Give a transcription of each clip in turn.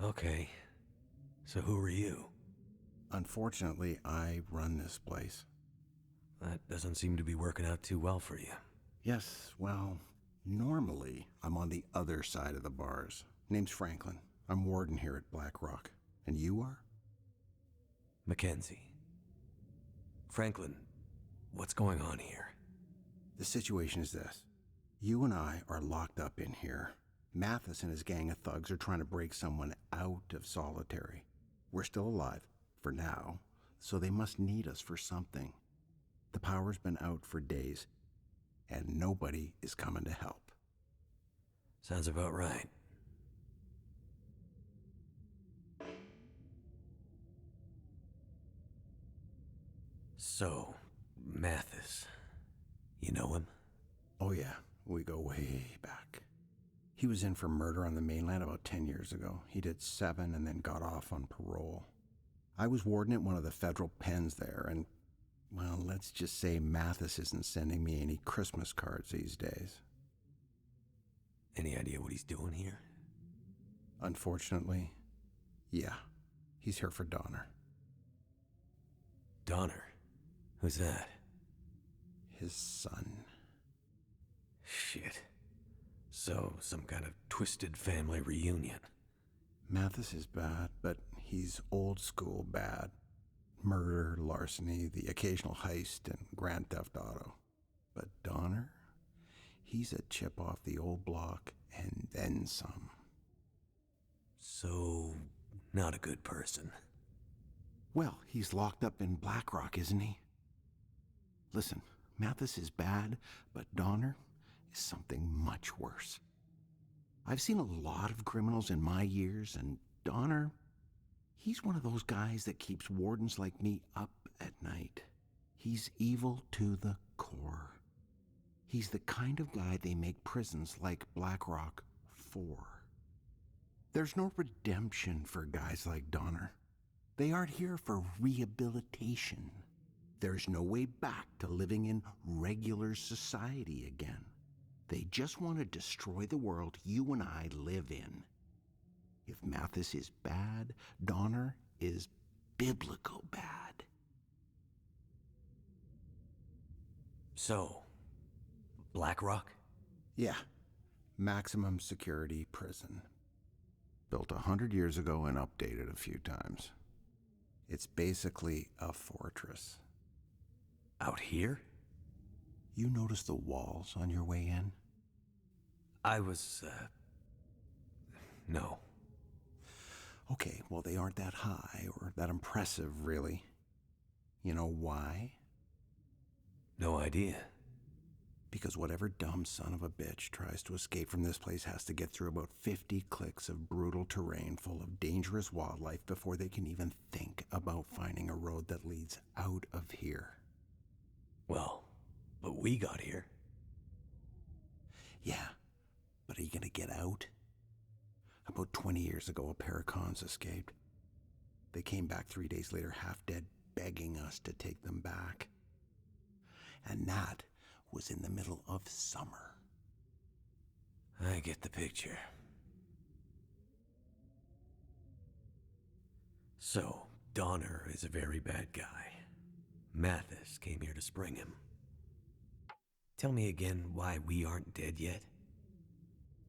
Okay. So who are you? Unfortunately, I run this place. That doesn't seem to be working out too well for you. Yes, well, normally I'm on the other side of the bars. Name's Franklin. I'm warden here at Black Rock. And you are? Mackenzie. Franklin, what's going on here? The situation is this. You and I are locked up in here. Mathis and his gang of thugs are trying to break someone out of solitary. We're still alive, for now, so they must need us for something. The power's been out for days, and nobody is coming to help. Sounds about right. So, Mathis. You know him? Oh yeah, we go way back. He was in for murder on the mainland about 10 years ago. He did 7 and then got off on parole. I was warden at one of the federal pens there, and, well, let's just say Mathis isn't sending me any Christmas cards these days. Any idea what he's doing here? Unfortunately, yeah, he's here for Donner. Donner? Who's that? His son. Shit. So, some kind of twisted family reunion. Mathis is bad, but he's old school bad. Murder, larceny, the occasional heist, and grand theft auto. But Donner? He's a chip off the old block, and then some. So, not a good person. Well, he's locked up in Black Rock, isn't he? Listen, Mathis is bad, but Donner is something much worse. I've seen a lot of criminals in my years, and Donner, he's one of those guys that keeps wardens like me up at night. He's evil to the core. He's the kind of guy they make prisons like Black Rock for. There's no redemption for guys like Donner. They aren't here for rehabilitation. There's no way back to living in regular society again. They just want to destroy the world you and I live in. If Mathis is bad, Donner is biblical bad. So, Black Rock? Yeah, maximum security prison. Built 100 years ago and updated a few times. It's basically a fortress. Out here? You notice the walls on your way in? I was, no. Okay, well, they aren't that high or that impressive, really. You know why? No idea. Because whatever dumb son of a bitch tries to escape from this place has to get through about 50 clicks of brutal terrain full of dangerous wildlife before they can even think about finding a road that leads out of here. Well, but we got here. Yeah, but are you gonna get out? About 20 years ago, a pair of cons escaped. They came back 3 days later, half dead, begging us to take them back. And that was in the middle of summer. I get the picture. So, Donner is a very bad guy. Mathis came here to spring him. Tell me again why we aren't dead yet?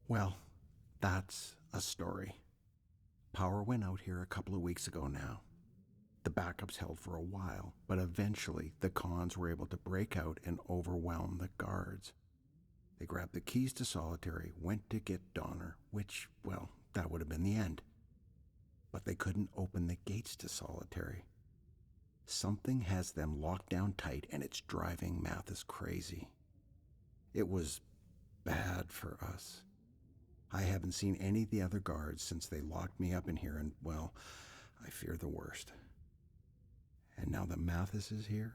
Well, that's a story. Power went out here a couple of weeks ago now. The backups held for a while, but eventually the cons were able to break out and overwhelm the guards. They grabbed the keys to solitary, went to get Donner, which, well, that would have been the end. But they couldn't open the gates to solitary. Something has them locked down tight, and it's driving Mathis crazy. It was bad for us. I haven't seen any of the other guards since they locked me up in here, and, well, I fear the worst. And now that Mathis is here?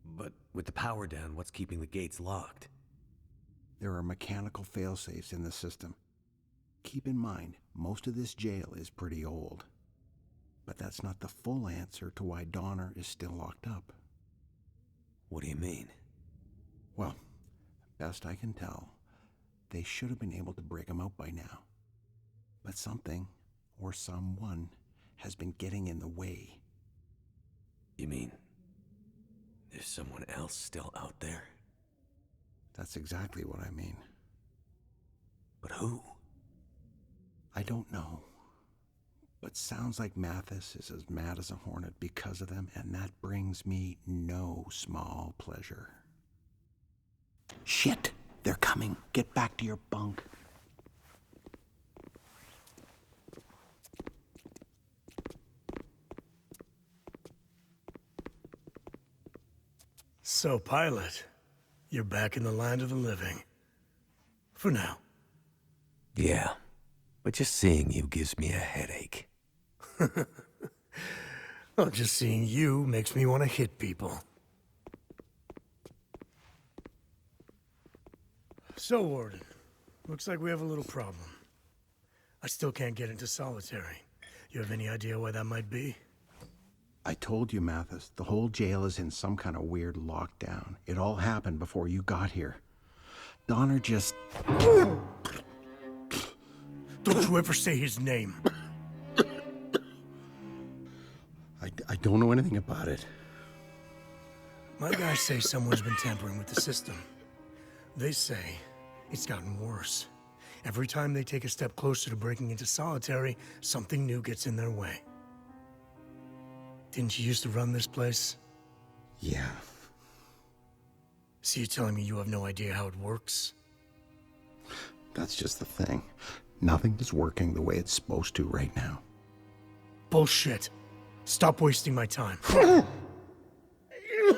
But with the power down, what's keeping the gates locked? There are mechanical failsafes in the system. Keep in mind, most of this jail is pretty old. But that's not the full answer to why Donner is still locked up. What do you mean? Well, best I can tell, They should have been able to break him out by now. But something, or someone, has been getting in the way. You mean there's someone else still out there? That's exactly what I mean. But who? I don't know. But sounds like Mathis is as mad as a hornet because of them, and that brings me no small pleasure. Shit! They're coming. Get back to your bunk. So, Pilot, you're back in the land of the living. For now. Yeah, but just seeing you gives me a headache. Well, just seeing you makes me want to hit people. So, Warden, looks like we have a little problem. I still can't get into solitary. You have any idea why that might be? I told you, Mathis, the whole jail is in some kind of weird lockdown. It all happened before you got here. Donner just... Don't you ever say his name. I don't know anything about it. My guys say someone's been tampering with the system. They say it's gotten worse. Every time they take a step closer to breaking into solitary, something new gets in their way. Didn't you used to run this place? Yeah. So you're telling me you have no idea how it works? That's just the thing. Nothing is working the way it's supposed to right now. Bullshit. Stop wasting my time.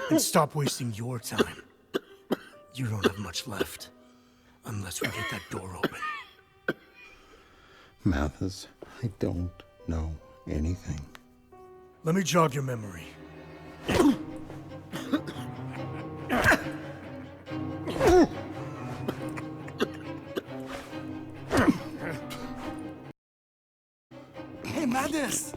And stop wasting your time. You don't have much left. Unless we get that door open. Mathis, I don't know anything. Let me jog your memory. Hey, Mathis!